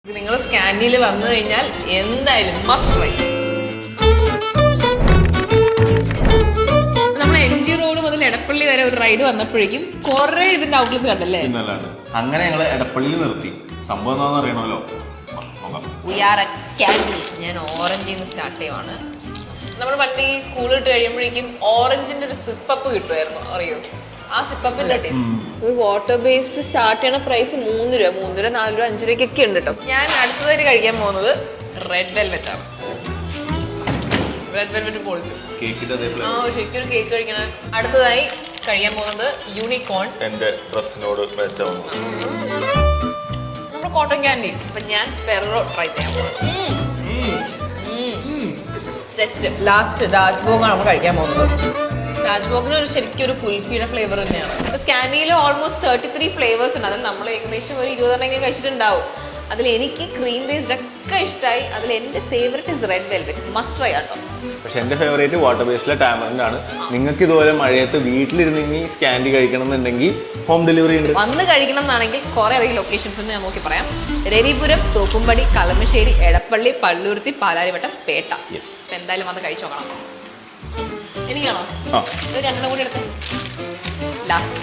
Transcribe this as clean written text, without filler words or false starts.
നിങ്ങൾ സ്കാൻഡിയിൽ വന്നു കഴിഞ്ഞാൽ എന്തായാലും മസ്റ്റ് ട്രൈ. നമ്മൾ MG റോഡ് മുതൽ എടപ്പള്ളി വരെ ഒരു റൈഡ് വന്നപ്പോഴേക്കും കുറെ ഇതിന്റെ ഔട്ട്ലെറ്റ്സ് കണ്ടല്ലേ. അങ്ങനെ ഞങ്ങള് എടപ്പള്ളിയിൽ നിർത്തി. സംഭവം എന്താണെന്ന് അറിയണമല്ലോ. We are at Scandi. ഞാൻ ഓറഞ്ചിൽ നിന്ന് സ്റ്റാർട്ട് ചെയ്യുവാണ്. നമ്മൾ പണ്ട് ഈ സ്കൂളിൽ ഇട്ട് കഴിയുമ്പോഴേക്കും ഓറഞ്ചിന്റെ ഒരു സിപ്പപ്പ് കിട്ടുമായിരുന്നു, അറിയോ? ആ സിപ്പപ്പിന്റെ ടേസ്റ്റ്. ഒരു വാട്ടർ ബേസ്ഡ് സ്റ്റാർട്ട് ചെയ്യണ പ്രൈസ് 3 രൂപ, 3 രൂപ, 4 രൂപ, 5 രൂപയ്ക്കൊക്കെ ഉണ്ട് കേട്ടോ. ഞാൻ അടുത്തതായിട്ട് കഴിക്കാൻ പോകുന്നത് റെഡ് വെൽവെറ്റ് ആണ്. റെഡ് വെൽവെറ്റ് പൊളിച്ചു. ശരിക്കും ഒരു കേക്ക് കഴിക്കണ. അടുത്തതായി കഴിക്കാൻ പോകുന്നത് യൂണിക്കോൺ. എന്റെ ഡ്രസ്സിനോട് നമ്മുടെ കോട്ടൺ ക്യാൻഡി. അപ്പൊ ഞാൻ ഫെറോ ട്രൈ ചെയ്യാൻ പോകുന്നത്. സെറ്റ്. ലാസ്റ്റ് രാജ്ഭോഗാണ് നമ്മൾ കഴിക്കാൻ പോകുന്നത്. രാജ്ഭോഗിന് ശരിക്കും ഒരു കുൽഫിയുടെ ഫ്ലേവർ തന്നെയാണ്. ഇപ്പൊ സ്കാനിയിൽ ഓൾമോസ്റ്റ് 33 ഫ്ലേവേഴ്സ് ഉണ്ട്. അതിൽ നമ്മൾ ഏകദേശം ഒരു 20 കഴിച്ചിട്ടുണ്ടാവും. അതിൽ എനിക്ക് ക്രീം ബേസ്ഡ് ഒക്കെ ഇഷ്ടമായി. അതിൽ എന്റെ favourite is red velvet. Must try ആട്ടോ. പക്ഷെ എന്റെ ഫേവറേറ്റ് വാട്ടർ ബേസ്ഡിലെ ടാമറിൻഡ് ആണ്. നിങ്ങൾക്ക് ഇതുപോലെ മഴയത്ത് വീട്ടിലിരുന്ന് ഇനി സ്കാൻഡി കഴിക്കണം എന്നുണ്ടെങ്കിൽ ഹോം ഡെലിവറി ഉണ്ട്. വന്ന് കഴിക്കണം എന്നാണെങ്കിൽ കുറെ അധികം ലൊക്കേഷൻസ് ഞാൻ നോക്കി പറയാം. രവിപുരം, തോപ്പുംപടി, കളമശ്ശേരി, എടപ്പള്ളി, പള്ളുരുത്തി, പാലാരിവട്ടം, പേട്ട. എന്തായാലും വന്ന് കഴിച്ചു നോക്കണം. എനിക്കാണോ? ഒരു 2 കൂടി എടുത്ത് ലാസ്റ്റ്.